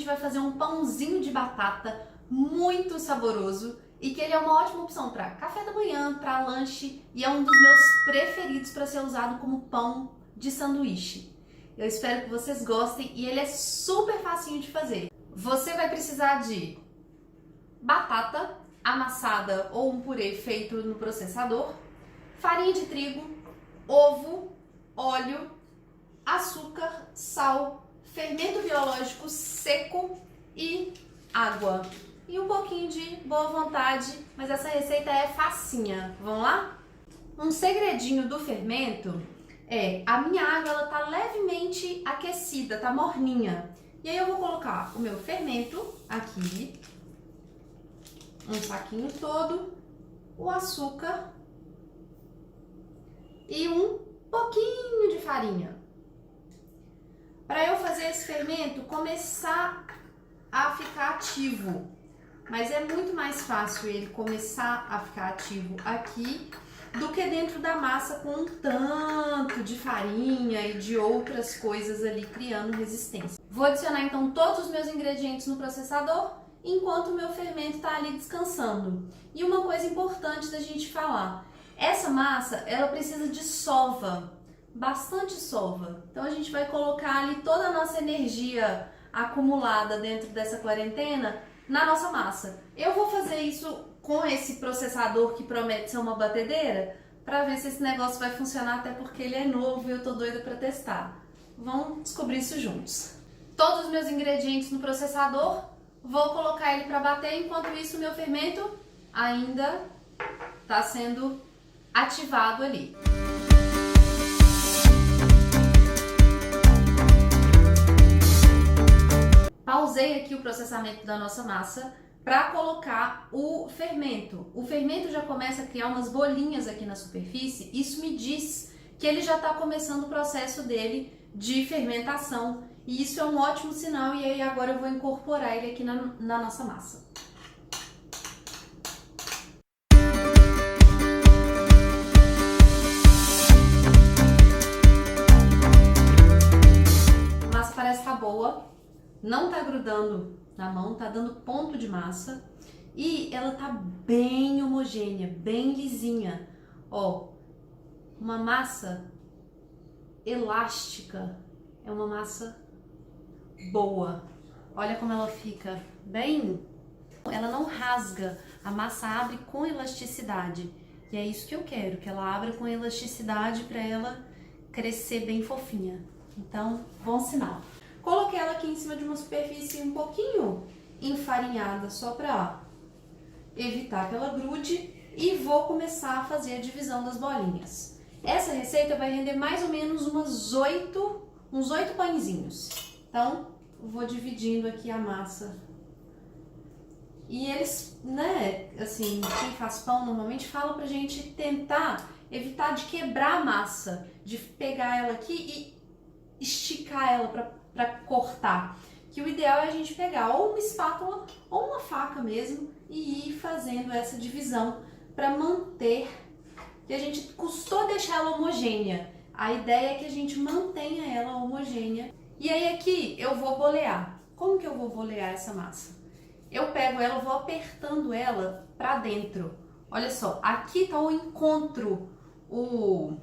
vai fazer um pãozinho de batata muito saboroso e que ele é uma ótima opção para café da manhã, para lanche e é um dos meus preferidos para ser usado como pão de sanduíche. Eu espero que vocês gostem e ele é super facinho de fazer. Você vai precisar de batata amassada ou um purê feito no processador, farinha de trigo, ovo, óleo, açúcar, sal, fermento biológico seco e água. E um pouquinho de boa vontade, mas essa receita é facinha. Vamos lá? Um segredinho do fermento é a minha água, ela tá levemente aquecida, tá morninha. E aí eu vou colocar o meu fermento aqui, um saquinho todo, o açúcar e um pouquinho de farinha. Para eu fazer esse fermento começar a ficar ativo, mas é muito mais fácil ele começar a ficar ativo aqui do que dentro da massa com um tanto de farinha e de outras coisas ali criando resistência. Vou adicionar então todos os meus ingredientes no processador enquanto o meu fermento está ali descansando. E uma coisa importante da gente falar, essa massa ela precisa de sova, bastante sova. Então a gente vai colocar ali toda a nossa energia acumulada dentro dessa quarentena na nossa massa. Eu vou fazer isso com esse processador que promete ser uma batedeira para ver se esse negócio vai funcionar, até porque ele é novo e eu tô doida para testar. Vamos descobrir isso juntos. Todos os meus ingredientes no processador, vou colocar ele para bater, enquanto isso o meu fermento ainda está sendo ativado ali. Pausei aqui o processamento da nossa massa para colocar o fermento. O fermento já começa a criar umas bolinhas aqui na superfície, isso me diz que ele já está começando o processo dele de fermentação e isso é um ótimo sinal. E aí agora eu vou incorporar ele aqui na nossa massa. A massa parece estar boa. Não tá grudando na mão, tá dando ponto de massa e ela tá bem homogênea, bem lisinha. Ó, uma massa elástica, é uma massa boa. Olha como ela fica bem, ela não rasga, a massa abre com elasticidade. E é isso que eu quero, que ela abra com elasticidade para ela crescer bem fofinha. Então, bom sinal. Coloquei ela aqui em cima de uma superfície um pouquinho enfarinhada, só para evitar que ela grude, e vou começar a fazer a divisão das bolinhas. Essa receita vai render mais ou menos uns 8 pãezinhos. Então, eu vou dividindo aqui a massa. E eles, né, assim, quem faz pão normalmente fala pra gente tentar evitar de quebrar a massa, de pegar ela aqui e esticar ela para cortar, que o ideal é a gente pegar ou uma espátula ou uma faca mesmo e ir fazendo essa divisão para manter, que a gente custou deixar ela homogênea. A ideia é que a gente mantenha ela homogênea. E aí aqui eu vou bolear. Como que eu vou bolear essa massa? Eu pego ela, vou apertando ela para dentro. Olha só, aqui tá o encontro, o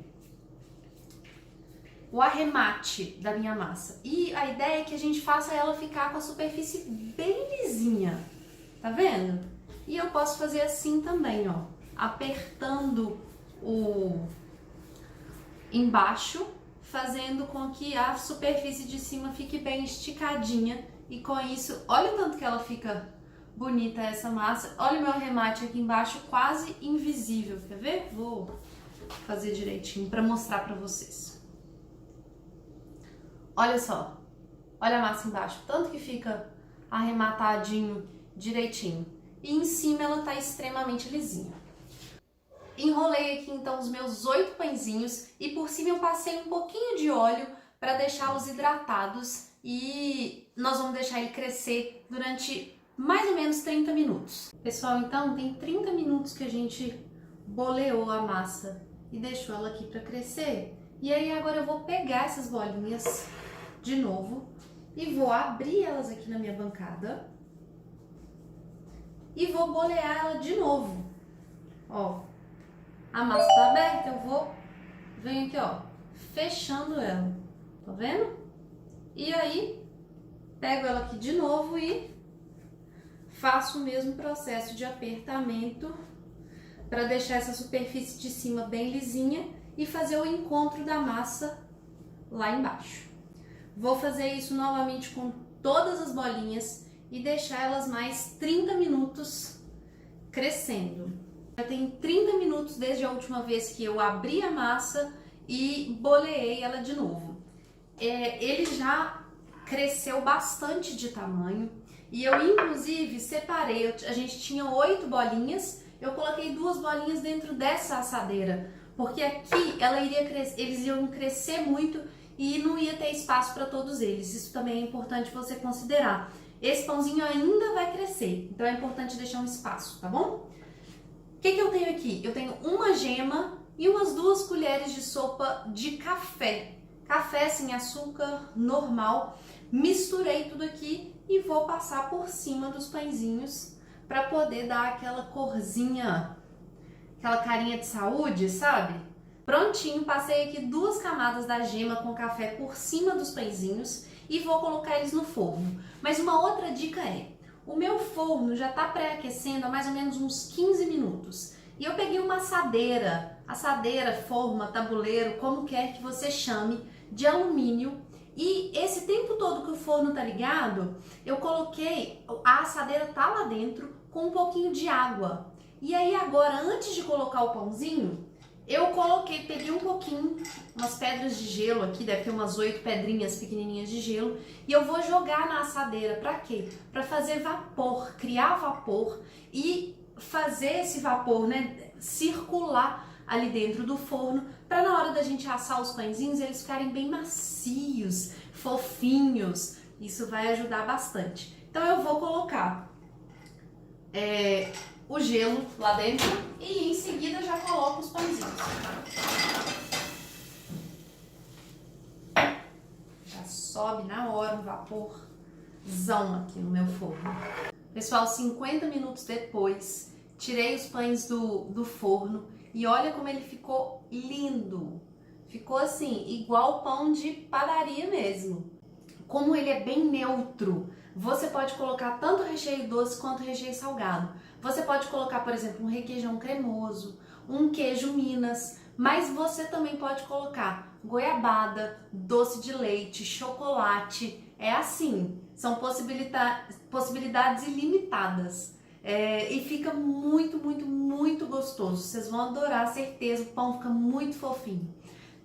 arremate da minha massa. E a ideia é que a gente faça ela ficar com a superfície bem lisinha. Tá vendo? E eu posso fazer assim também, ó. Apertando o embaixo, fazendo com que a superfície de cima fique bem esticadinha. E com isso, olha o tanto que ela fica bonita essa massa. Olha o meu arremate aqui embaixo, quase invisível. Quer ver? Vou fazer direitinho para mostrar para vocês. Olha só, olha a massa embaixo, tanto que fica arrematadinho direitinho. E em cima ela tá extremamente lisinha. Enrolei aqui então os meus 8 pãezinhos e por cima eu passei um pouquinho de óleo para deixá-los hidratados e nós vamos deixar ele crescer durante mais ou menos 30 minutos. Pessoal, então tem 30 minutos que a gente boleou a massa e deixou ela aqui para crescer. E aí agora eu vou pegar essas bolinhas de novo e vou abrir elas aqui na minha bancada e vou bolear ela de novo. Ó, a massa tá aberta, venho aqui, ó, fechando ela, tá vendo? E aí, pego ela aqui de novo e faço o mesmo processo de apertamento para deixar essa superfície de cima bem lisinha e fazer o encontro da massa lá embaixo. Vou fazer isso novamente com todas as bolinhas e deixar elas mais 30 minutos crescendo. Já tem 30 minutos desde a última vez que eu abri a massa e boleei ela de novo. Ele já cresceu bastante de tamanho e eu inclusive separei, a gente tinha 8 bolinhas, eu coloquei 2 bolinhas dentro dessa assadeira, porque aqui eles iam crescer muito e não ia ter espaço para todos eles. Isso também é importante você considerar. Esse pãozinho ainda vai crescer, então é importante deixar um espaço, tá bom? O que eu tenho aqui? Eu tenho uma gema e umas 2 colheres de sopa de café. Café sem açúcar, normal. Misturei tudo aqui e vou passar por cima dos pãezinhos para poder dar aquela corzinha, aquela carinha de saúde, sabe? Prontinho, passei aqui 2 camadas da gema com café por cima dos pãezinhos e vou colocar eles no forno. Mas uma outra dica o meu forno já está pré-aquecendo há mais ou menos uns 15 minutos. E eu peguei uma assadeira, forma, tabuleiro, como quer que você chame, de alumínio. E esse tempo todo que o forno tá ligado, eu coloquei, a assadeira tá lá dentro com um pouquinho de água. E aí agora, antes de colocar o pãozinho, eu peguei um pouquinho, umas pedras de gelo aqui, deve ter umas 8 pedrinhas pequenininhas de gelo, e eu vou jogar na assadeira. Pra quê? Pra fazer vapor, criar vapor e fazer esse vapor, né, circular ali dentro do forno, para na hora da gente assar os pãezinhos eles ficarem bem macios, fofinhos. Isso vai ajudar bastante. Então eu vou colocar o gelo lá dentro e em seguida já coloco os pãezinhos. Já sobe na hora um vaporzão aqui no meu forno. Pessoal, 50 minutos depois, tirei os pães do forno e olha como ele ficou lindo. Ficou assim, igual pão de padaria mesmo. Como ele é bem neutro, você pode colocar tanto recheio doce quanto recheio salgado. Você pode colocar, por exemplo, um requeijão cremoso, um queijo Minas, mas você também pode colocar goiabada, doce de leite, chocolate. É assim, são possibilidades ilimitadas. E fica muito, muito, muito gostoso. Vocês vão adorar, certeza. O pão fica muito fofinho.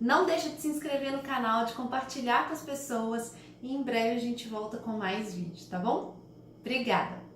Não deixa de se inscrever no canal, de compartilhar com as pessoas. E em breve a gente volta com mais vídeos, tá bom? Obrigada!